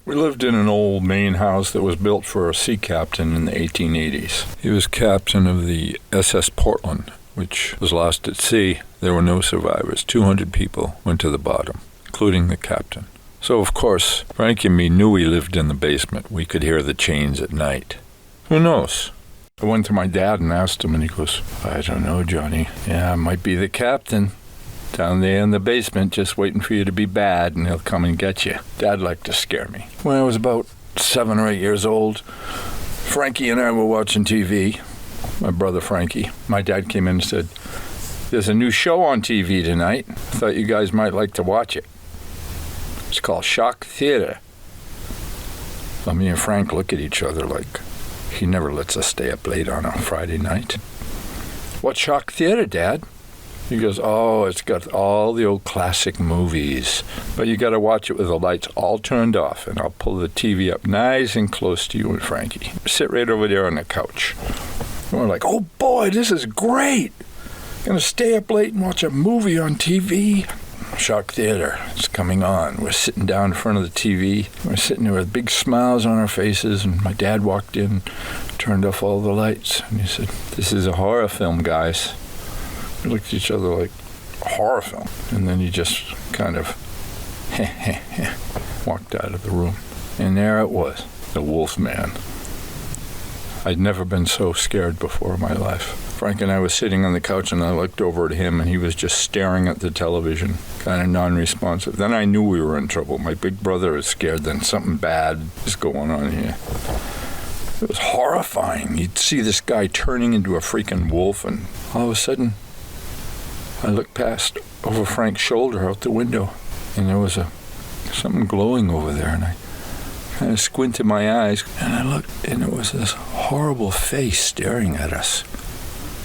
We lived in an old Maine house that was built for a sea captain in the 1880s. He was captain of the SS Portland, which was lost at sea. There were no survivors. 200 people went to the bottom, including the captain. So, of course, Frankie and me knew he lived in the basement. We could hear the chains at night. Who knows? I went to my dad and asked him, and he goes, I don't know, Johnny. Yeah, it might be the captain. Down there in the basement, just waiting for you to be bad, and he'll come and get you. Dad liked to scare me. When I was about 7 or 8 years old, Frankie and I were watching TV. My brother Frankie. My dad came in and said, there's a new show on TV tonight. I thought you guys might like to watch it. It's called Shock Theater. Well, me and Frank look at each other like he never lets us stay up late on a Friday night. What's Shock Theater, Dad? He goes, oh, it's got all the old classic movies, but you got to watch it with the lights all turned off, and I'll pull the TV up nice and close to you and Frankie. Sit right over there on the couch. And we're like, oh boy, this is great. Gonna stay up late and watch a movie on TV. Shock Theater, it's coming on. We're sitting down in front of the TV. We're sitting there with big smiles on our faces, and my dad walked in, turned off all the lights, and he said, this is a horror film, guys. We looked at each other like, a horror film. And then he just kind of walked out of the room. And there it was, the Wolfman. I'd never been so scared before in my life. Frank and I was sitting on the couch, and I looked over at him, and he was just staring at the television, kind of non-responsive. Then I knew we were in trouble. My big brother was scared, then something bad is going on here. It was horrifying. You'd see this guy turning into a freaking wolf, and all of a sudden, I looked past over Frank's shoulder out the window, and there was something glowing over there, and I kind of squinted my eyes, and I looked, and it was this horrible face staring at us.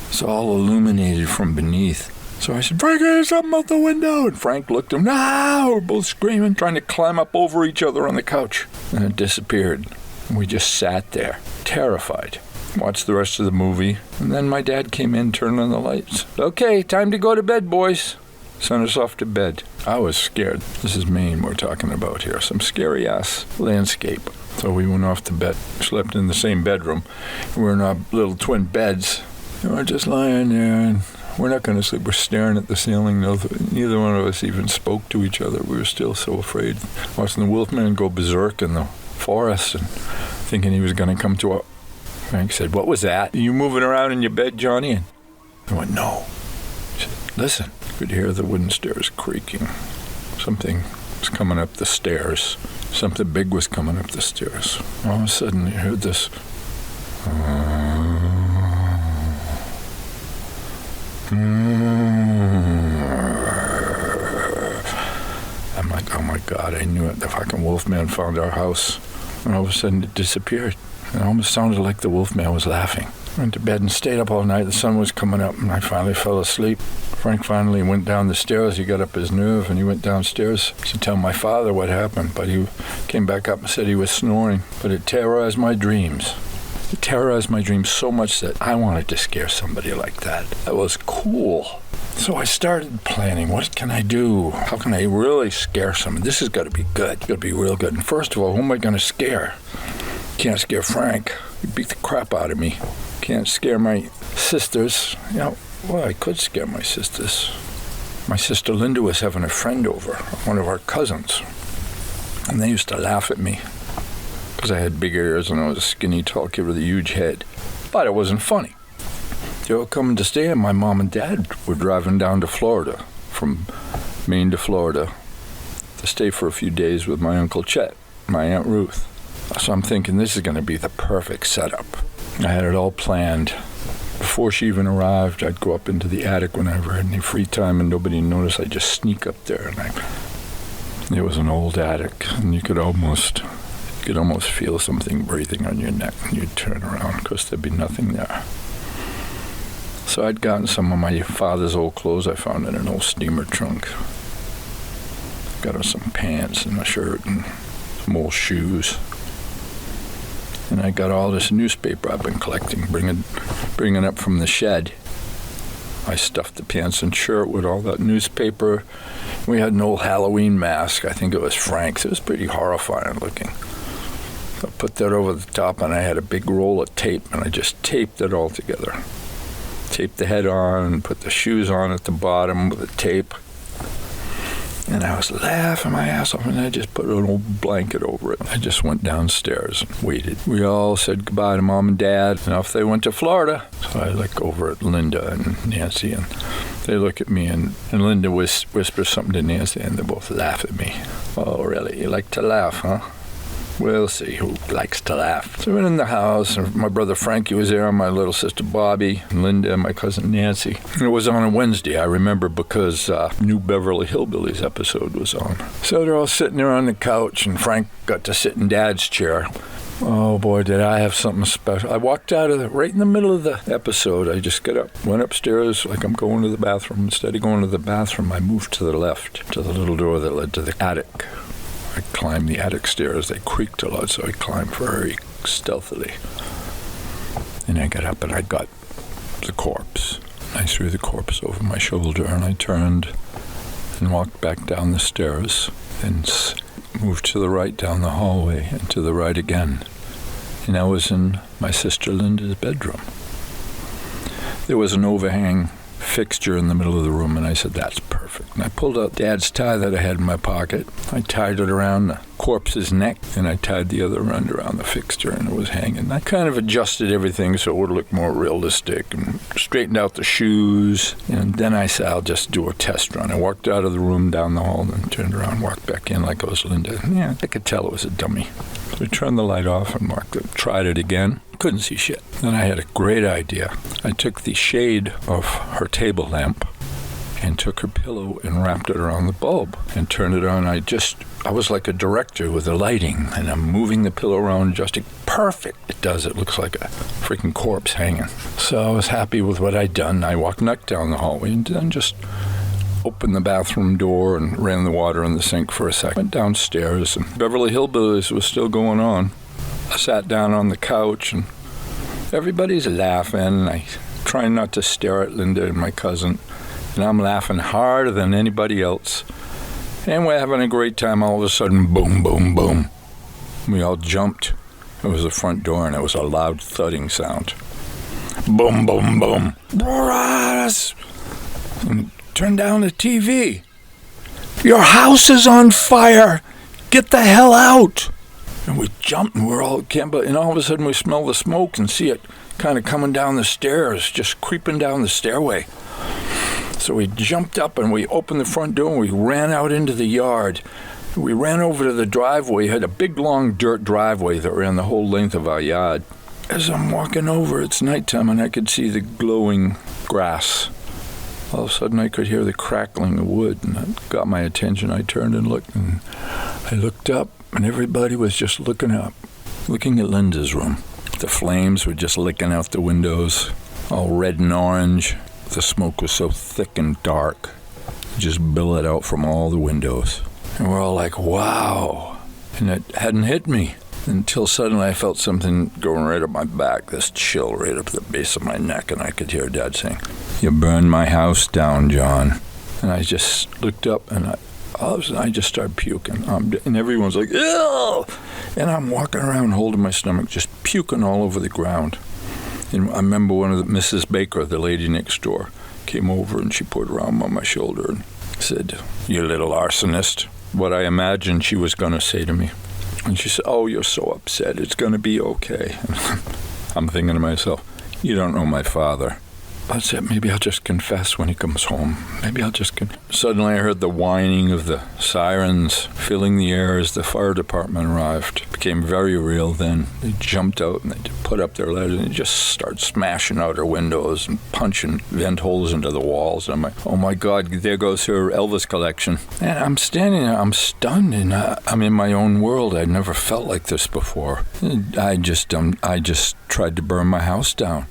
It's all illuminated from beneath. So I said, Frank, there's something out the window. And Frank looked at him. No! We're both screaming, trying to climb up over each other on the couch. And it disappeared. And we just sat there, terrified. Watched the rest of the movie. And then my dad came in, turned on the lights. Okay, time to go to bed, boys. Sent us off to bed. I was scared. This is Maine we're talking about here. Some scary-ass landscape. So we went off to bed. Slept in the same bedroom. We were in our little twin beds. And we're just lying there, and we're not going to sleep. We're staring at the ceiling. Neither one of us even spoke to each other. We were still so afraid. Watching the Wolfman go berserk in the forest and thinking he was going to come to our... Frank said, what was that? Are you moving around in your bed, Johnny? And I went, no. He said, listen. You could hear the wooden stairs creaking. Something was coming up the stairs. Something big was coming up the stairs. All of a sudden, you heard this... I'm like, oh my God, I knew it. The fucking Wolfman found our house. And all of a sudden it disappeared. It almost sounded like the Wolfman was laughing. Went to bed and stayed up all night. The sun was coming up, and I finally fell asleep. Frank finally went down the stairs. He got up his nerve, and he went downstairs to tell my father what happened. But he came back up and said he was snoring. But it terrorized my dreams. It terrorized my dreams so much that I wanted to scare somebody like that. That was cool. So I started planning, what can I do? How can I really scare somebody? This has got to be good. It's got to be real good. And first of all, who am I going to scare? Can't scare Frank. He beat the crap out of me. Can't scare my sisters. You know, well, I could scare my sisters. My sister Linda was having a friend over, one of our cousins. And they used to laugh at me because I had big ears and I was a skinny, tall kid with a huge head. But it wasn't funny. They were coming to stay, and my mom and dad were driving down to Florida, from Maine to Florida, to stay for a few days with my Uncle Chet, my Aunt Ruth. So I'm thinking this is going to be the perfect setup. I had it all planned. Before she even arrived, I'd go up into the attic whenever I had any free time and nobody noticed. I'd just sneak up there, and it was an old attic, and you could almost feel something breathing on your neck, and you'd turn around because there'd be nothing there. So I'd gotten some of my father's old clothes I found in an old steamer trunk. Got her some pants and a shirt and some old shoes. And I got all this newspaper I've been collecting, bringing up from the shed. I stuffed the pants and shirt with all that newspaper. We had an old Halloween mask. I think it was Frank's. It was pretty horrifying looking. I put that over the top, and I had a big roll of tape, and I just taped it all together. Taped the head on, put the shoes on at the bottom with the tape. And I was laughing my ass off, and I just put an old blanket over it. I just went downstairs and waited. We all said goodbye to Mom and Dad, and off they went to Florida. So I look over at Linda and Nancy, and they look at me, and Linda whispers something to Nancy, and they both laugh at me. Oh, really? You like to laugh, huh? We'll see who likes to laugh. So we went in the house, and my brother Frankie was there, and my little sister Bobby, and Linda, and my cousin Nancy. And it was on a Wednesday, I remember, because New Beverly Hillbillies episode was on. So they're all sitting there on the couch, and Frank got to sit in Dad's chair. Oh boy, did I have something special. I walked out of right in the middle of the episode. I just got up, went upstairs like I'm going to the bathroom. Instead of going to the bathroom, I moved to the left, to the little door that led to the attic. I climbed the attic stairs. They creaked a lot, so I climbed very stealthily. And I got up, and I got the corpse. I threw the corpse over my shoulder, and I turned and walked back down the stairs and moved to the right down the hallway and to the right again. And I was in my sister Linda's bedroom. There was an overhang fixture in the middle of the room, and I said, that's perfect. And I pulled out Dad's tie that I had in my pocket. I tied it around the corpse's neck, and I tied the other end around the fixture, and it was hanging. I kind of adjusted everything so it would look more realistic, and straightened out the shoes, and then I said, I'll just do a test run. I walked out of the room down the hall and turned around, walked back in like it was Linda. Yeah, I could tell it was a dummy. So I turned the light off and tried it again. Couldn't see shit. Then I had a great idea. I took the shade of her table lamp and took her pillow and wrapped it around the bulb and turned it on. I was like a director with the lighting, and I'm moving the pillow around, adjusting. Perfect. It does. It looks like a freaking corpse hanging. So I was happy with what I'd done. I walked back down the hallway and then just opened the bathroom door and ran the water in the sink for a second. Went downstairs, and Beverly Hillbillies was still going on. I sat down on the couch, and everybody's laughing, and I try not to stare at Linda and my cousin, and I'm laughing harder than anybody else. And we're having a great time. All of a sudden, boom, boom, boom. We all jumped. It was the front door, and it was a loud thudding sound. Boom, boom, boom. And turn down the TV. Your house is on fire. Get the hell out. And we jumped, and we're all camping, and all of a sudden we smell the smoke and see it kind of coming down the stairs, just creeping down the stairway. So we jumped up, and we opened the front door, and we ran out into the yard. We ran over to the driveway. It had a big, long dirt driveway that ran the whole length of our yard. As I'm walking over, it's nighttime, and I could see the glowing grass. All of a sudden, I could hear the crackling of wood, and that got my attention. I turned and looked, and I looked up, and everybody was just looking up, looking at Linda's room. The flames were just licking out the windows, all red and orange. The smoke was so thick and dark, it just billowed out from all the windows. And we're all like, wow. And it hadn't hit me until suddenly I felt something going right up my back, this chill right up the base of my neck, and I could hear Dad saying, you burned my house down, John. And I just looked up, and all of a sudden I just started puking. And everyone's like, ew! And I'm walking around holding my stomach, just puking all over the ground. And I remember one of the Mrs. Baker, the lady next door, came over, and she put her arm on my shoulder and said, you little arsonist. What I imagined she was going to say to me. And she said, oh, you're so upset. It's going to be okay. I'm thinking to myself, you don't know my father. I said, maybe I'll just confess when he comes home. Maybe I'll just Suddenly I heard the whining of the sirens filling the air as the fire department arrived. It became very real then. They jumped out and they put up their ladders and they just started smashing out our windows and punching vent holes into the walls. And I'm like, oh my God, there goes her Elvis collection. And I'm standing there, I'm stunned, and I'm in my own world. I'd never felt like this before. I just tried to burn my house down.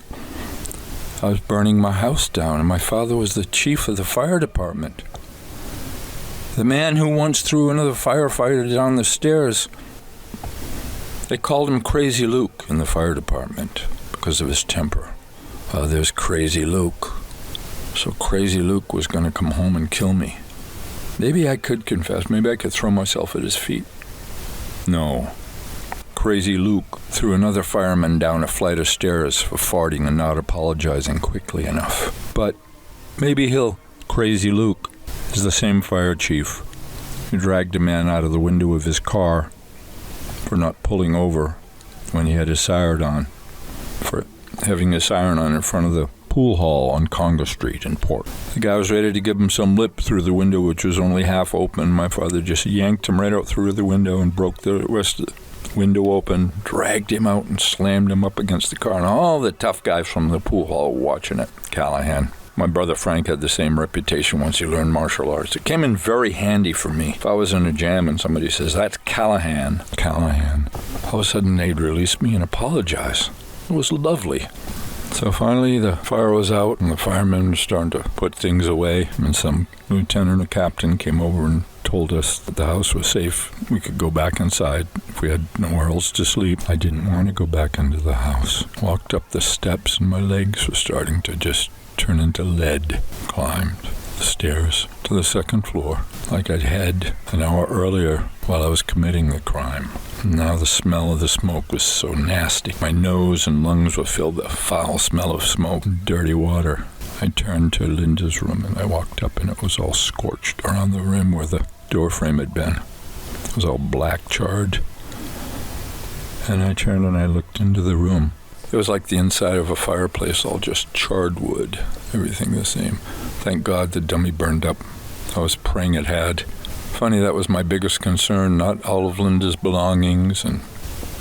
I was burning my house down, and my father was the chief of the fire department. The man who once threw another firefighter down the stairs. They called him Crazy Luke in the fire department because of his temper. Oh, there's Crazy Luke. So Crazy Luke was going to come home and kill me. Maybe I could confess. Maybe I could throw myself at his feet. No. Crazy Luke threw another fireman down a flight of stairs for farting and not apologizing quickly enough. But maybe Crazy Luke is the same fire chief who dragged a man out of the window of his car for not pulling over when he had his siren on, for having his siren on in front of the pool hall on Congo Street in Port. The guy was ready to give him some lip through the window, which was only half open. My father just yanked him right out through the window and broke the rest of the window open, dragged him out and slammed him up against the car. And all the tough guys from the pool hall were watching it. Callahan. My brother Frank had the same reputation once he learned martial arts. It came in very handy for me. If I was in a jam and somebody says, "That's Callahan," all of a sudden they'd release me and apologize. It was lovely. So finally the fire was out and the firemen were starting to put things away, and some lieutenant or captain came over and told us that the house was safe. We could go back inside if we had nowhere else to sleep. I didn't want to go back into the house. Walked up the steps and my legs were starting to just turn into lead. Climbed the stairs to the second floor like I'd had an hour earlier while I was committing the crime. Now the smell of the smoke was so nasty. My nose and lungs were filled with a foul smell of smoke and dirty water. I turned to Linda's room and I walked up and it was all scorched around the rim where the door frame had been. It was all black charred. And I turned and I looked into the room. It was like the inside of a fireplace, all just charred wood, everything the same. Thank God the dummy burned up. I was praying it had. Funny, that was my biggest concern, not all of Linda's belongings,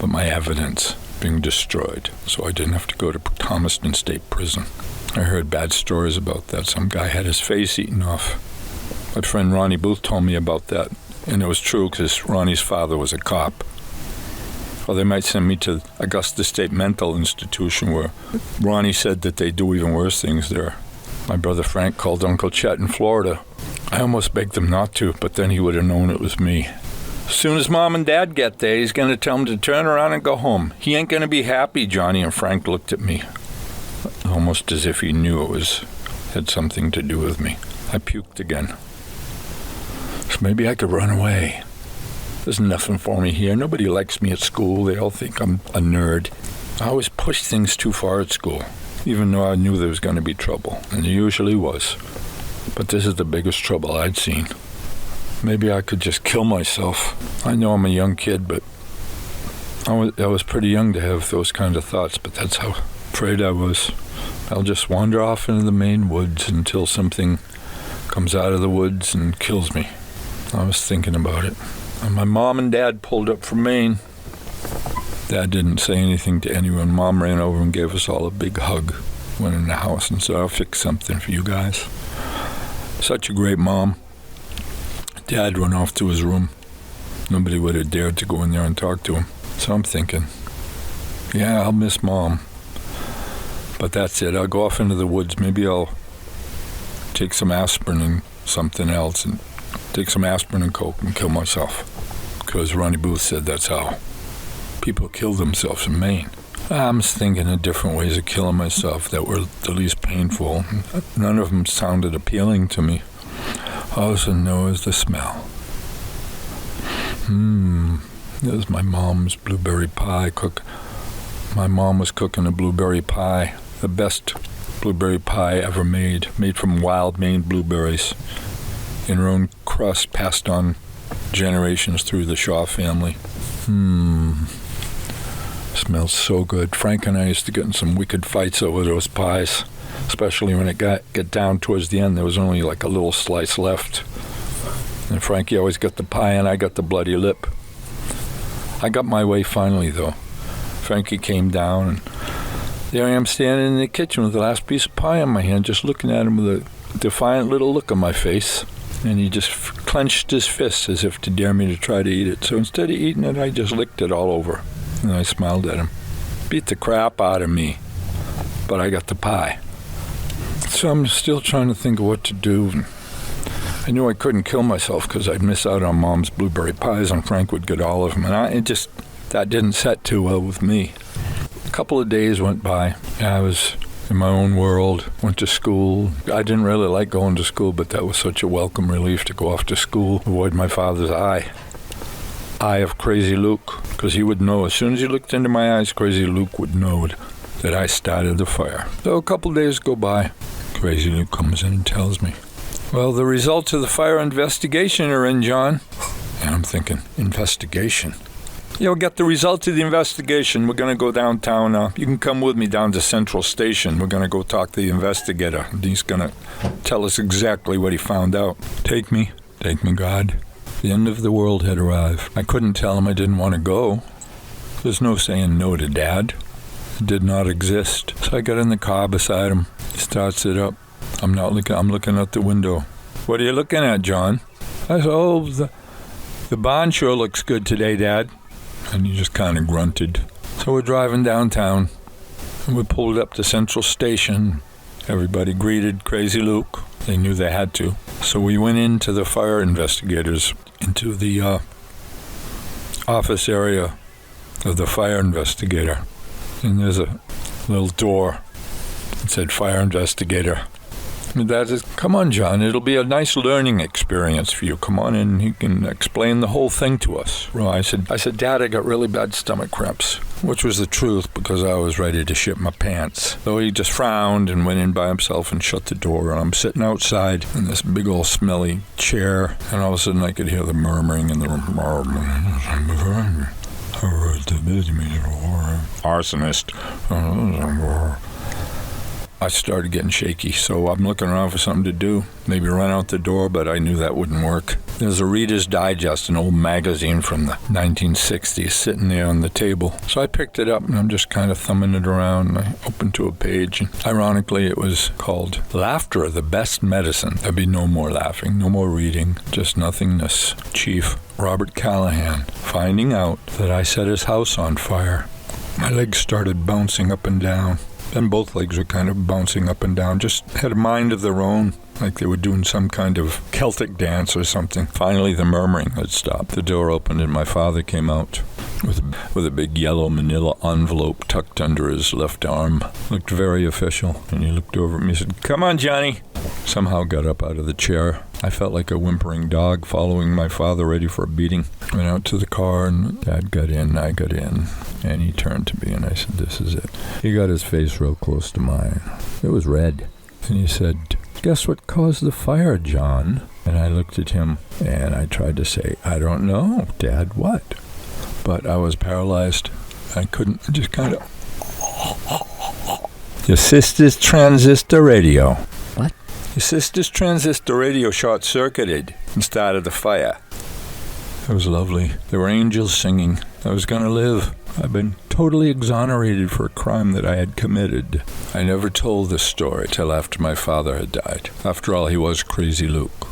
but my evidence being destroyed, so I didn't have to go to Thomaston State Prison. I heard bad stories about that. Some guy had his face eaten off. My friend Ronnie Booth told me about that, and it was true because Ronnie's father was a cop. Or they might send me to Augusta State Mental Institution, where Ronnie said that they do even worse things there. My brother Frank called Uncle Chet in Florida. I almost begged him not to, but then he would have known it was me. As soon as Mom and Dad get there, he's going to tell them to turn around and go home. He ain't going to be happy, Johnny. And Frank looked at me, almost as if he knew had something to do with me. I puked again. So maybe I could run away. There's nothing for me here. Nobody likes me at school. They all think I'm a nerd. I always pushed things too far at school, even though I knew there was going to be trouble, and there usually was. But this is the biggest trouble I'd seen. Maybe I could just kill myself. I know I'm a young kid, but I was pretty young to have those kind of thoughts, but that's how afraid I was. I'll just wander off into the Maine woods until something comes out of the woods and kills me. I was thinking about it. And my mom and Dad pulled up from Maine. Dad didn't say anything to anyone. Mom ran over and gave us all a big hug. Went in the house and said, "I'll fix something for you guys." Such a great mom. Dad went off to his room. Nobody would have dared to go in there and talk to him. So I'm thinking, yeah, I'll miss Mom. But that's it. I'll go off into the woods. Maybe I'll take some aspirin and something else, and take some aspirin and coke and kill myself. Because Ronnie Booth said that's how people kill themselves in Maine. I'm thinking of different ways of killing myself that were the least painful. None of them sounded appealing to me. All I know is the smell. There's my mom's blueberry pie cook. My mom was cooking a blueberry pie, the best blueberry pie ever made from wild Maine blueberries, in her own crust, passed on generations through the Shaw family. Smells so good. Frank and I used to get in some wicked fights over those pies, especially when it got down towards the end. There was only like a little slice left. And Frankie always got the pie and I got the bloody lip. I got my way finally, though. Frankie came down and there I am standing in the kitchen with the last piece of pie in my hand, just looking at him with a defiant little look on my face. And he just clenched his fists as if to dare me to try to eat it. So instead of eating it, I just licked it all over. And I smiled at him. Beat the crap out of me. But I got the pie. So I'm still trying to think of what to do. I knew I couldn't kill myself because I'd miss out on Mom's blueberry pies and Frank would get all of them. And that didn't set too well with me. A couple of days went by. It in my own world. Went to school. I didn't really like going to school, but that was such a welcome relief to go off to school, avoid my father's eye of Crazy Luke, because he would know. As soon as he looked into my eyes, Crazy Luke would know that I started the fire. So a couple days go by. Crazy Luke comes in and tells me, well, the results of the fire investigation are in, John. And I'm thinking, investigation? Yeah, we'll get the results of the investigation. We're going to go downtown. You can come with me down to Central Station. We're going to go talk to the investigator. He's going to tell us exactly what he found out. Take me, God. The end of the world had arrived. I couldn't tell him I didn't want to go. There's no saying no to Dad. It did not exist. So I got in the car beside him. He starts it up. I'm looking out the window. What are you looking at, John? I said, oh, the barn sure looks good today, Dad. And he just kind of grunted. So we're driving downtown, and we pulled up to Central Station. Everybody greeted Crazy Luke. They knew they had to. So we went into the fire investigators, into the office area of the fire investigator. And there's a little door that said fire investigator. And Dad says, come on, John, it'll be a nice learning experience for you. Come on in, he can explain the whole thing to us. Well, I said, Dad, I got really bad stomach cramps, which was the truth because I was ready to shit my pants. So he just frowned and went in by himself and shut the door. And I'm sitting outside in this big old smelly chair, and all of a sudden I could hear the murmuring in the room. Arsonist. I started getting shaky, so I'm looking around for something to do. Maybe run out the door, but I knew that wouldn't work. There's a Reader's Digest, an old magazine from the 1960s, sitting there on the table. So I picked it up, and I'm just kind of thumbing it around, and I opened to a page. And ironically, it was called Laughter, the Best Medicine. There'd be no more laughing, no more reading, just nothingness. Chief Robert Callahan finding out that I set his house on fire. My legs started bouncing up and down. And both legs were kind of bouncing up and down, just had a mind of their own, like they were doing some kind of Celtic dance or something. Finally, the murmuring had stopped. The door opened and my father came out with a big yellow manila envelope tucked under his left arm. Looked very official, and he looked over at me and said, come on, Johnny. Somehow got up out of the chair. I felt like a whimpering dog following my father ready for a beating. Went out to the car, and Dad got in, I got in. And he turned to me, and I said, this is it. He got his face real close to mine. It was red. And he said, guess what caused the fire, John? And I looked at him, and I tried to say, I don't know, Dad, what? But I was paralyzed. I couldn't, just kind of... Your sister's transistor radio. What? Your sister's transistor radio short-circuited and started the fire. It was lovely. There were angels singing. I was going to live. I've been totally exonerated for a crime that I had committed. I never told this story till after my father had died. After all, he was Crazy Luke.